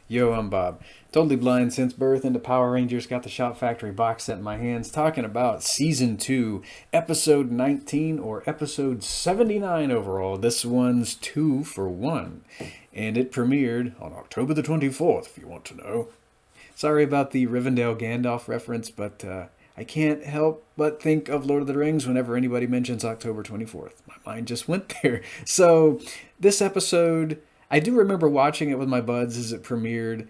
Yo, I'm Bob. Totally blind since birth into Power Rangers. Got the Shop Factory box set in my hands. Talking about Season 2, Episode 19, or Episode 79 overall. This one's 2 for 1. And it premiered on October the 24th, if you want to know. Sorry about the Rivendell Gandalf reference, but I can't help but think of Lord of the Rings whenever anybody mentions October 24th. My mind just went there. So, this episode, I do remember watching it with my buds as it premiered,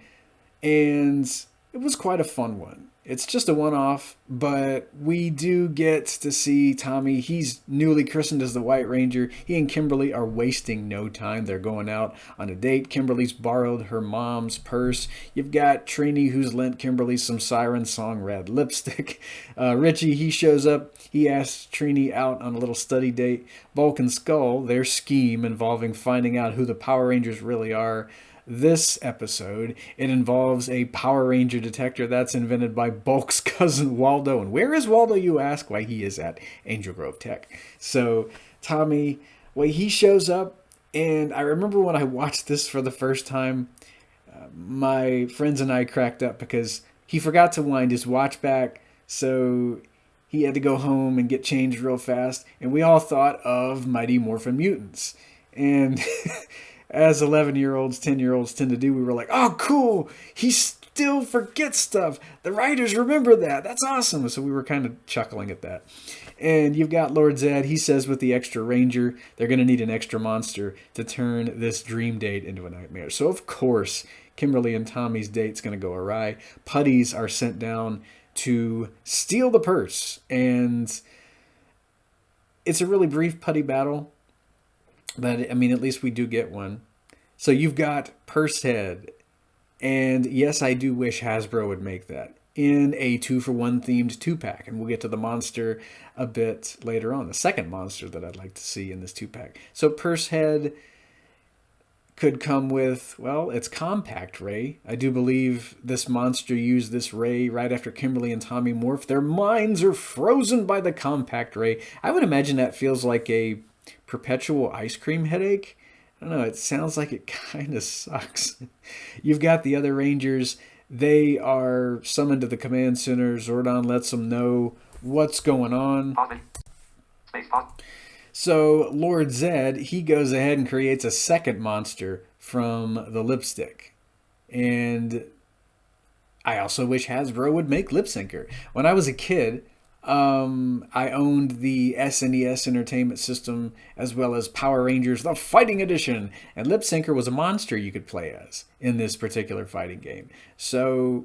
and it was quite a fun one. It's just a one off, but we do get to see Tommy. He's newly christened as the White Ranger. He and Kimberly are wasting no time. They're going out on a date. Kimberly's borrowed her mom's purse. You've got Trini, who's lent Kimberly some Siren Song red lipstick. Richie, he shows up. He asks Trini out on a little study date. Bulk and Skull, their scheme involving finding out who the Power Rangers really are. This episode, it involves a Power Ranger detector that's invented by Bulk's cousin Waldo. And where is Waldo, you ask? Why, he is at Angel Grove Tech. So Tommy, well, he shows up, and I remember when I watched this for the first time, my friends and I cracked up because he forgot to wind his watch back, so he had to go home and get changed real fast, and we all thought of Mighty Morphin Mutants. And as 11-year-olds, 10-year-olds tend to do, we were like, oh, cool, he still forgets stuff. The writers remember that. That's awesome. So we were kind of chuckling at that. And you've got Lord Zed. He says with the extra ranger, they're going to need an extra monster to turn this dream date into a nightmare. So, of course, Kimberly and Tommy's date's going to go awry. Putties are sent down to steal the purse. And it's a really brief putty battle. But, I mean, at least we do get one. So you've got Pursehead. And yes, I do wish Hasbro would make that in a 2-for-1 themed 2-pack. And we'll get to the monster a bit later on. The second monster that I'd like to see in this 2-pack. So Pursehead could come with, well, it's Compact Ray. I do believe this monster used this ray right after Kimberly and Tommy morph. Their minds are frozen by the Compact Ray. I would imagine that feels like a perpetual ice cream headache. I don't know, it sounds like it kind of sucks. You've got the other Rangers. They are summoned to the command center. Zordon lets them know what's going on. So Lord Zed, he goes ahead and creates a second monster from the lipstick. And I also wish Hasbro would make Lip Syncer. When I was a kid, I owned the SNES Entertainment System as well as Power Rangers, the Fighting Edition. And Lip Syncer was a monster you could play as in this particular fighting game. So,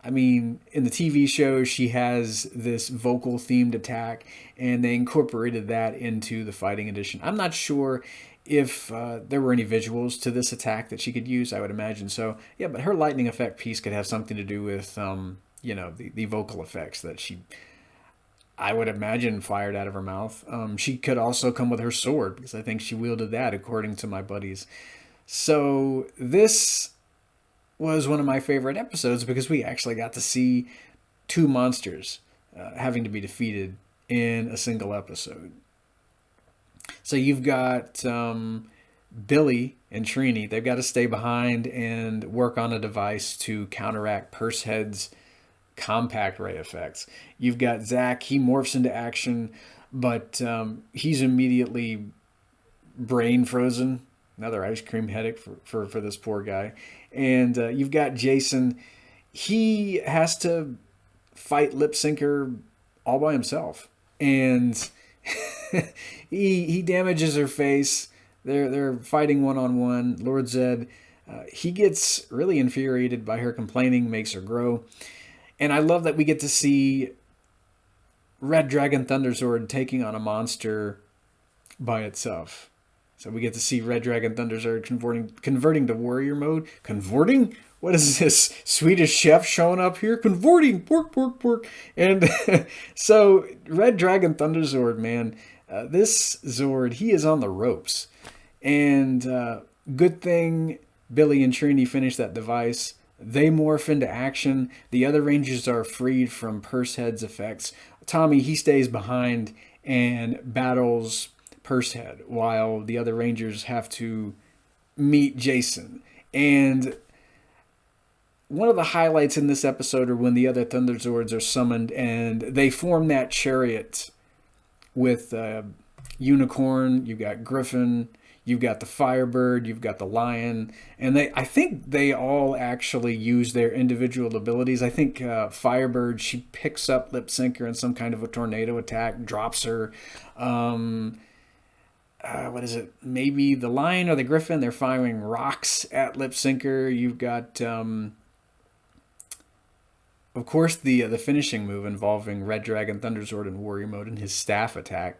I mean, in the TV show, she has this vocal themed attack, and they incorporated that into the Fighting Edition. I'm not sure if there were any visuals to this attack that she could use. I would imagine so. Yeah, but her lightning effect piece could have something to do with, the vocal effects that she, I would imagine, fired out of her mouth. She could also come with her sword, because I think she wielded that, according to my buddies. So this was one of my favorite episodes because we actually got to see two monsters having to be defeated in a single episode. So you've got Billy and Trini. They've got to stay behind and work on a device to counteract Pursehead's compact ray effects. You've got Zach. He morphs into action, but he's immediately brain frozen. Another ice cream headache for this poor guy. And you've got Jason. He has to fight Lip Syncer all by himself. And he damages her face. They're fighting one-on-one. Lord Zed, he gets really infuriated by her complaining, makes her grow. And I love that we get to see Red Dragon Thunderzord taking on a monster by itself. So we get to see Red Dragon Thunderzord converting to warrior mode. Converting? What is this? Swedish chef showing up here? Converting! Pork, pork, pork. And so Red Dragon Thunderzord, man, this Zord, he is on the ropes. And good thing Billy and Trini finish that device. They morph into action. The other Rangers are freed from Pursehead's effects. Tommy, he stays behind and battles Pursehead while the other Rangers have to meet Jason. And one of the highlights in this episode are when the other Thunderzords are summoned and they form that chariot with Unicorn, you've got Griffin, you've got the Firebird, you've got the Lion, and I think they all actually use their individual abilities. I think Firebird, she picks up Lip Syncer in some kind of a tornado attack, drops her. What is it? Maybe the Lion or the Griffin, they're firing rocks at Lip Syncer. You've got, of course, the finishing move involving Red Dragon Thunderzord in Warrior Mode and his staff attack.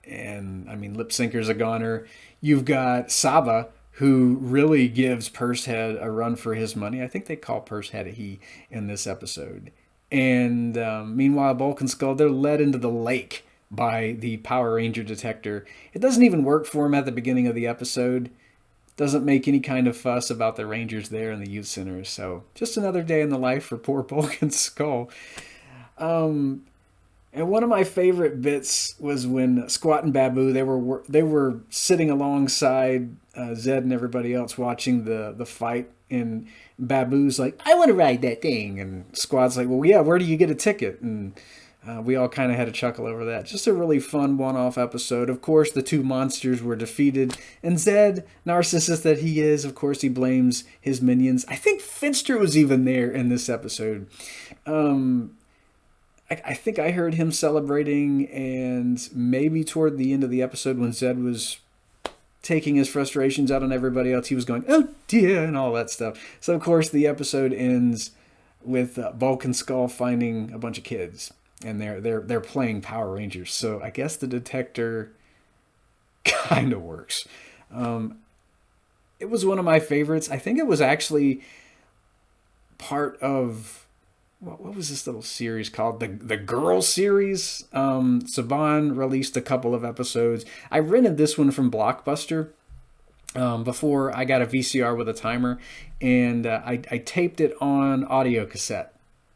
And, I mean, Lip Syncer's a goner. You've got Saba, who really gives Pursehead a run for his money. I think they call Pursehead a he in this episode. And meanwhile, Bulk and Skull, they're led into the lake by the Power Ranger detector. It doesn't even work for him at the beginning of the episode. Doesn't make any kind of fuss about the Rangers there in the youth center. So just another day in the life for poor Bulk and Skull. And one of my favorite bits was when Squat and Babu, they were sitting alongside Zed and everybody else watching the fight, and Babu's like, I want to ride that thing, and Squat's like, well, yeah, where do you get a ticket? And we all kind of had a chuckle over that. Just a really fun one-off episode. Of course, the two monsters were defeated, and Zed, narcissist that he is, of course, he blames his minions. I think Finster was even there in this episode. I think I heard him celebrating, and maybe toward the end of the episode when Zed was taking his frustrations out on everybody else, he was going, oh dear, and all that stuff. So, of course, the episode ends with Bulk and Skull finding a bunch of kids, and they're playing Power Rangers. So I guess the detector kind of works. It was one of my favorites. I think it was actually part of... what was this little series called? The Girl series. Saban released a couple of episodes. I rented this one from Blockbuster before I got a VCR with a timer, and I taped it on audio cassette.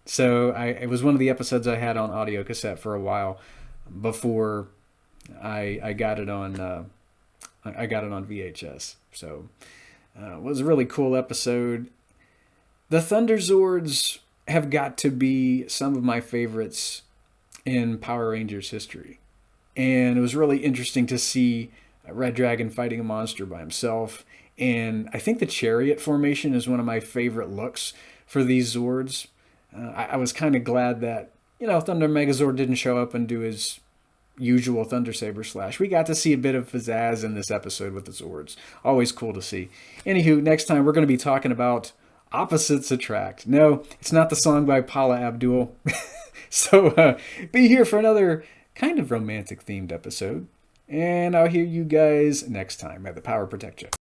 So it was one of the episodes I had on audio cassette for a while before I got it on VHS. So it was a really cool episode. The Thunderzords have got to be some of my favorites in Power Rangers history. And it was really interesting to see Red Dragon fighting a monster by himself. And I think the chariot formation is one of my favorite looks for these Zords. I was kind of glad that, Thunder Megazord didn't show up and do his usual Thunder Saber slash. We got to see a bit of pizzazz in this episode with the Zords. Always cool to see. Anywho, next time we're going to be talking about Opposites Attract. No, it's not the song by Paula Abdul. So be here for another kind of romantic themed episode. And I'll hear you guys next time. May the power protect you.